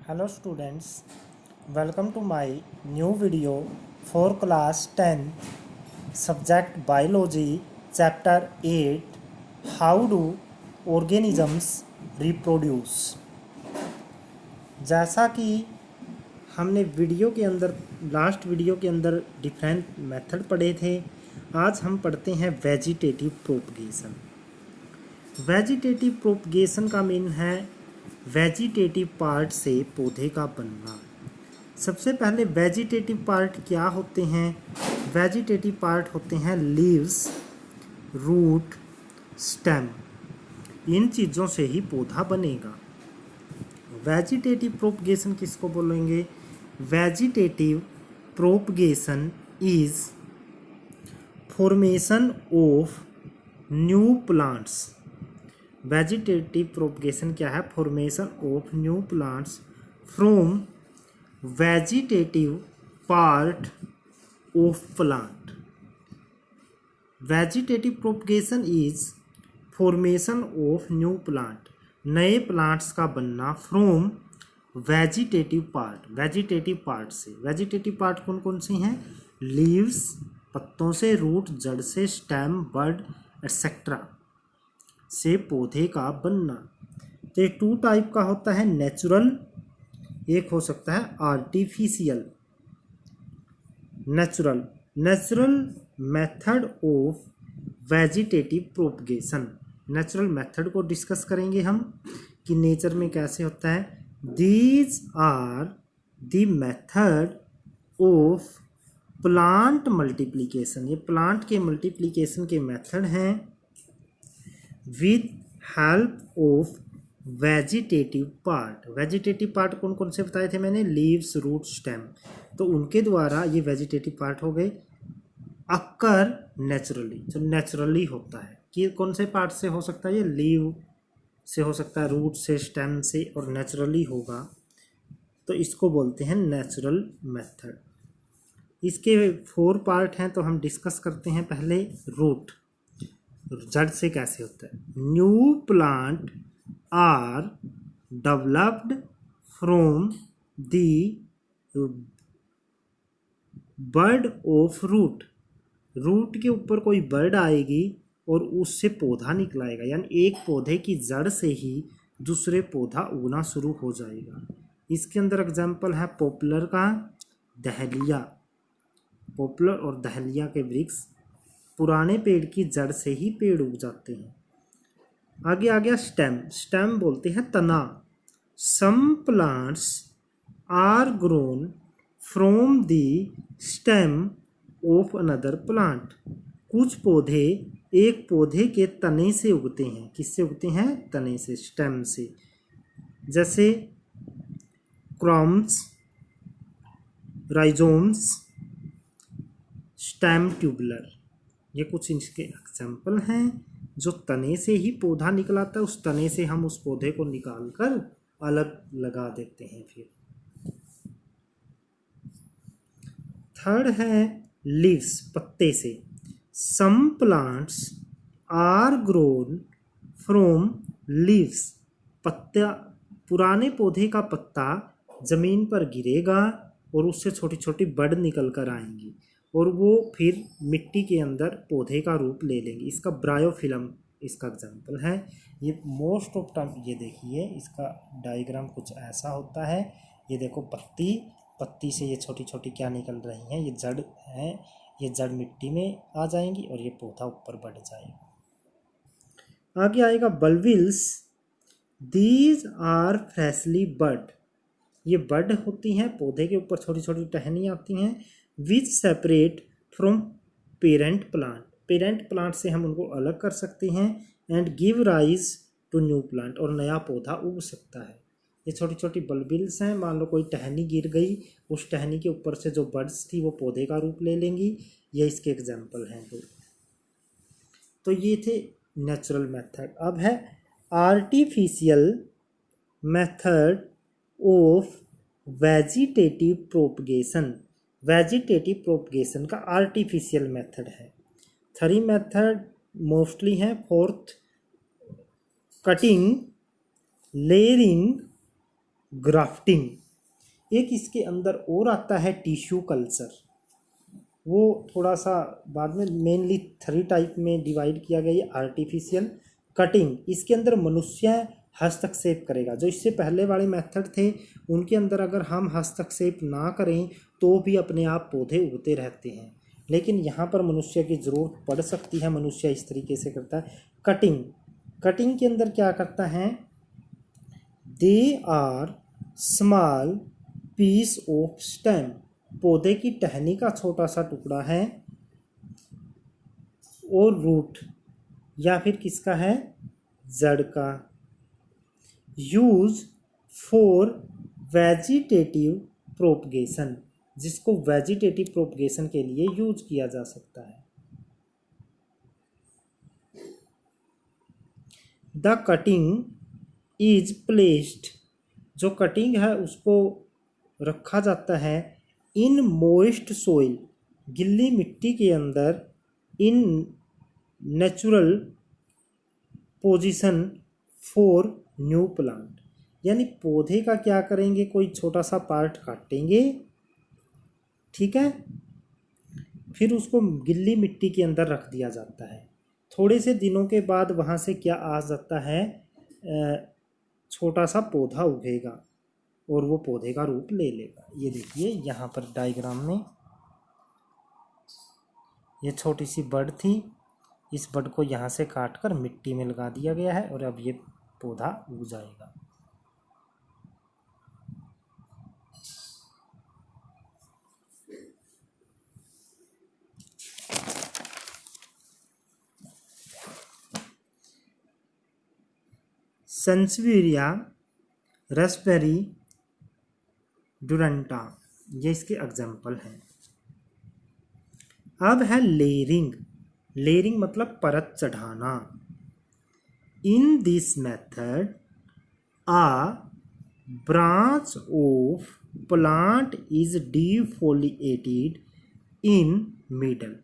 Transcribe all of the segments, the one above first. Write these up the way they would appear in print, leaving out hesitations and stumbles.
Hello students, welcome to my new video for class 10 subject biology chapter 8 how do organisms reproduce। जैसा कि हमने last video के अंदर different method पढ़े थे, आज हम पढ़ते हैं वेजिटेटिव प्रोपगेशन। वेजिटेटिव प्रोपगेशन का मीन है वेजिटेटिव पार्ट से पौधे का बनना। सबसे पहले वेजिटेटिव पार्ट क्या होते हैं? वेजिटेटिव पार्ट होते हैं लीव्स, रूट, स्टेम। इन चीज़ों से ही पौधा बनेगा। वेजिटेटिव प्रोपगेशन किसको बोलेंगे? Vegetative propagation is formation of new plants. Vegetative propagation क्या है? Formation of new plants from vegetative part of plant. Vegetative propagation is formation of new plant, नए प्लांट्स का बनना from vegetative part. Vegetative part से, vegetative part कौन कौन से हैं? लीव्स पत्तों से, रूट जड़ से, स्टेम बड एक्सेट्रा से पौधे का बनना। तो एक टू टाइप का होता है, नेचुरल, एक हो सकता है artificial. Natural method of vegetative propagation. Natural method को डिस्कस करेंगे हम कि नेचर में कैसे होता है। These are the method of plant multiplication. ये प्लांट के मल्टीप्लिकेशन के मेथड हैं with help of vegetative part. Vegetative part कौन कौन से बताए थे मैंने? Leaves, root, stem. तो उनके द्वारा ये वेजिटेटिव पार्ट हो गए। अक्कर नेचुरली, जो नेचुरली होता है कि कौन से पार्ट से हो सकता है? ये लीव से हो सकता है, रूट से, स्टेम से, और नेचुरली होगा तो इसको बोलते हैं नेचुरल मेथड। इसके 4 पार्ट हैं तो हम डिस्कस करते हैं। पहले रूट, जड़ से कैसे होता है। New plant are developed from the bud of root. Root के ऊपर कोई बर्ड आएगी और उससे पौधा निकलाएगा, यानी एक पौधे की जड़ से ही दूसरे पौधा उगना शुरू हो जाएगा। इसके अंदर एग्जाम्पल है पॉपुलर का, दहलिया। पॉपुलर और दहलिया के वृक्ष पुराने पेड़ की जड़ से ही पेड़ उग जाते हैं। आगे आ गया स्टेम। स्टेम बोलते हैं तना। Some plants are grown from the stem of another plant. कुछ पौधे एक पौधे के तने से उगते हैं। किससे उगते हैं? तने से, स्टेम से। जैसे क्रॉम्स, राइजोम्स, स्टेम ट्यूबुलर। ये कुछ इसके एग्जाम्पल हैं जो तने से ही पौधा निकलाता है। उस तने से हम उस पौधे को निकाल कर अलग लगा देते हैं। फिर थर्ड है लीव्स, पत्ते से। Some plants are grown from leaves. पत्ता, पुराने पौधे का पत्ता जमीन पर गिरेगा और उससे छोटी छोटी बड निकल कर आएंगी और वो फिर मिट्टी के अंदर पौधे का रूप ले लेंगे। इसका ब्रायोफिल्म इसका एग्जाम्पल है। ये मोस्ट ऑफ टाइम, ये देखिए इसका डायग्राम कुछ ऐसा होता है। ये देखो पत्ती से ये छोटी छोटी क्या निकल रही हैं? ये जड़ हैं। ये जड़ मिट्टी में आ जाएंगी और ये पौधा ऊपर बढ़ जाएगा। आगे आएगा बल्बिल्स। दीज आर फ्रेशली बड। ये बड होती हैं, पौधे के ऊपर छोटी छोटी टहनी आती हैं। Which separate from parent plant. Parent plant से हम उनको अलग कर सकते हैं। And give rise to new plant, और नया पौधा उग सकता है। ये छोटी छोटी बल्बिल्स हैं। मान लो कोई टहनी गिर गई, उस टहनी के ऊपर से जो बड्स थी वो पौधे का रूप ले लेंगी। ये इसके एग्जाम्पल हैं। तो ये थे नेचुरल मेथड। अब है artificial method of vegetative propagation. Vegetative propagation का आर्टिफिशियल मेथड है। 3 मेथड मोस्टली हैं। Fourth cutting, layering grafting. एक इसके अंदर और आता है टिश्यू कल्चर, वो थोड़ा सा बाद में, मेनली 3 टाइप में डिवाइड किया गया है। आर्टिफिशियल कटिंग, इसके अंदर मनुष्य हस्तक्षेप करेगा। जो इससे पहले वाले मेथड थे उनके अंदर अगर हम हस्तक्षेप ना करें तो भी अपने आप पौधे उगते रहते हैं, लेकिन यहाँ पर मनुष्य की ज़रूरत पड़ सकती है। मनुष्य इस तरीके से करता है। कटिंग, कटिंग के अंदर क्या करता है, they are small piece of stem, पौधे की टहनी का छोटा सा टुकड़ा है, और रूट या फिर किसका है, जड़ का। यूज फॉर वेजिटेटिव प्रोपगेशन, जिसको वेजिटेटिव प्रोपगेशन के लिए यूज किया जा सकता है। द कटिंग इज प्लेस्ड, जो कटिंग है उसको रखा जाता है इन मोइस्ट सोइल, गिल्ली मिट्टी के अंदर, in natural position for new plant, यानी पौधे का क्या करेंगे, कोई छोटा सा पार्ट काटेंगे, ठीक है, फिर उसको गिल्ली मिट्टी के अंदर रख दिया जाता है। थोड़े से दिनों के बाद वहाँ से क्या आ जाता है, छोटा सा पौधा उगेगा और वो पौधे का रूप ले लेगा। ये देखिए यहाँ पर डायग्राम में ये छोटी सी बड थी, इस बड को यहाँ से काट कर मिट्टी में लगा दिया गया है और अब ये पौधा उग जाएगा। सेंसवेरिया रास्पबेरी डुरंटा, ये इसके एग्जाम्पल हैं। अब है लेयरिंग, लेयरिंग मतलब परत चढ़ाना। In this method a branch of plant is defoliated in middle.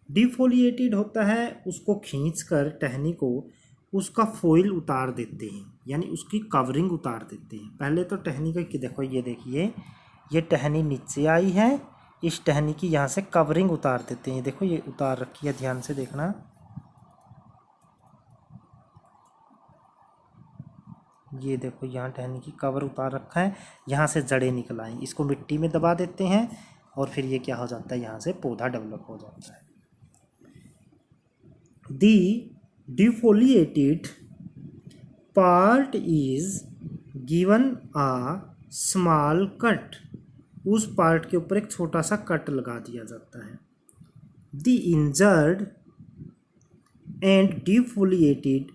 Defoliated होता है उसको खींचकर टहनी को उसका फॉइल उतार देते हैं, यानी उसकी कवरिंग उतार देते हैं। पहले तो टहनी का कि देखो, ये देखिए ये टहनी नीचे आई है, इस टहनी की यहाँ से कवरिंग उतार देते हैं। देखो ये उतार रखी है, ध्यान से देखना। ये देखो यहाँ टहनी की कवर उतार रखा है, यहाँ से जड़ें निकल आई, इसको मिट्टी में दबा देते हैं और फिर ये क्या हो जाता है, यहाँ से पौधा डेवलप हो जाता है। दी defoliated part is given a small cut, उस पार्ट के ऊपर एक छोटा सा कट लगा दिया जाता है। The injured and defoliated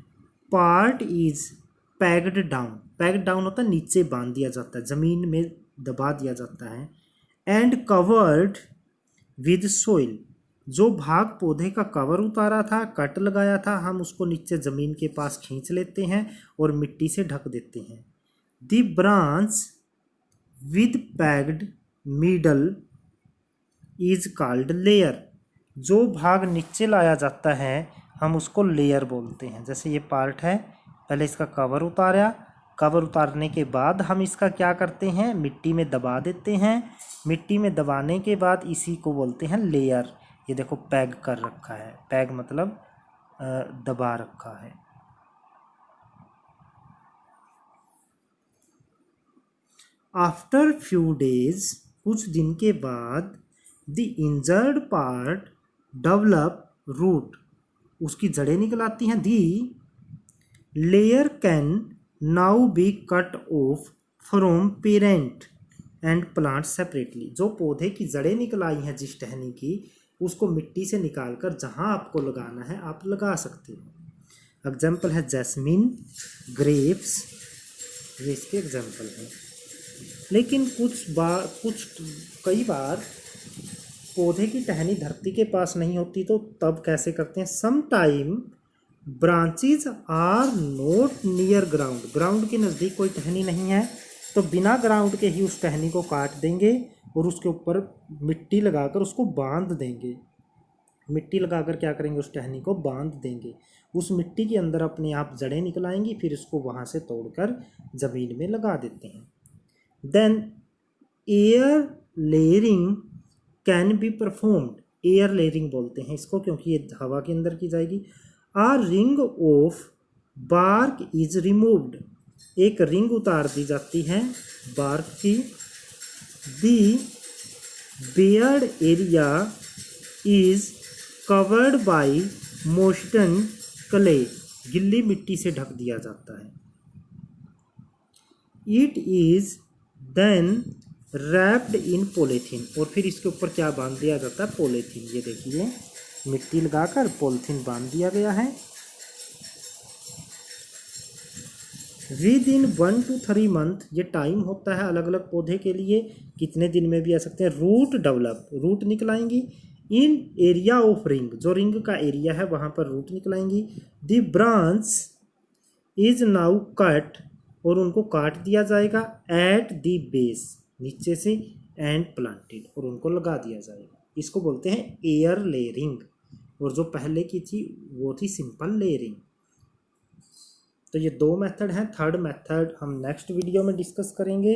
part is pegged down, pegged down होता है नीचे बांध दिया जाता है, ज़मीन में दबा दिया जाता है। and covered with soil, जो भाग पौधे का कवर उतारा था, कट लगाया था, हम उसको नीचे ज़मीन के पास खींच लेते हैं और मिट्टी से ढक देते हैं। The branch with pegged middle is called layer, जो भाग नीचे लाया जाता है हम उसको लेयर बोलते हैं। जैसे ये पार्ट है, पहले इसका कवर उतारा, कवर उतारने के बाद हम इसका क्या करते हैं, मिट्टी में दबा देते हैं। मिट्टी में दबाने के बाद इसी को बोलते हैं लेयर। ये देखो पैग कर रखा है, पैग मतलब दबा रखा है। आफ्टर फ्यू डेज, कुछ दिन के बाद, the injured part develop root, उसकी जड़ें निकल आती हैं। The layer can now be cut off from parent and plant separately, जो पौधे की जड़ें निकल आई हैं जिस टहनी की, उसको मिट्टी से निकालकर जहां आपको लगाना है आप लगा सकते हो। एग्जाम्पल है जैस्मिन, ग्रेप्स, ये इसके एग्जाम्पल हैं। लेकिन कई बार पौधे की टहनी धरती के पास नहीं होती, तो तब कैसे करते हैं, some time branches are not near ground, ground के नज़दीक कोई टहनी नहीं है तो बिना ग्राउंड के ही उस टहनी को काट देंगे और उसके ऊपर मिट्टी लगाकर उसको बांध देंगे। मिट्टी लगाकर क्या करेंगे, उस टहनी को बांध देंगे। उस मिट्टी के अंदर अपने आप जड़ें निकल आएंगी, फिर इसको वहाँ से तोड़कर ज़मीन में लगा देते हैं। Then air layering can be performed, air layering बोलते हैं इसको क्योंकि ये हवा के अंदर की जाएगी। A ring of bark is removed, एक रिंग उतार दी जाती है बार्क की। The bared area is covered by moisten clay, गिल्ली मिट्टी से ढक दिया जाता है। It is then wrapped in polythene, और फिर इसके ऊपर क्या बांध दिया जाता है, पॉलीथीन। ये देखिए मिट्टी लगाकर पॉलीथीन बांध दिया गया है। विद इन 1 to 3 मंथ, ये टाइम होता है अलग अलग पौधे के लिए, कितने दिन में भी आ सकते हैं। रूट डेवलप, रूट निकलाएंगी। इन एरिया ऑफ रिंग, जो रिंग का एरिया है वहाँ पर रूट निकलाएंगी। The branch is now cut, और उनको काट दिया जाएगा। एट द बेस, नीचे से, एंड प्लांटेड, और उनको लगा दिया जाएगा। इसको बोलते हैं एयर लेयरिंग, और जो पहले की थी वो थी सिंपल लेयरिंग। तो ये 2 मेथड हैं। थर्ड मेथड हम नेक्स्ट वीडियो में डिस्कस करेंगे।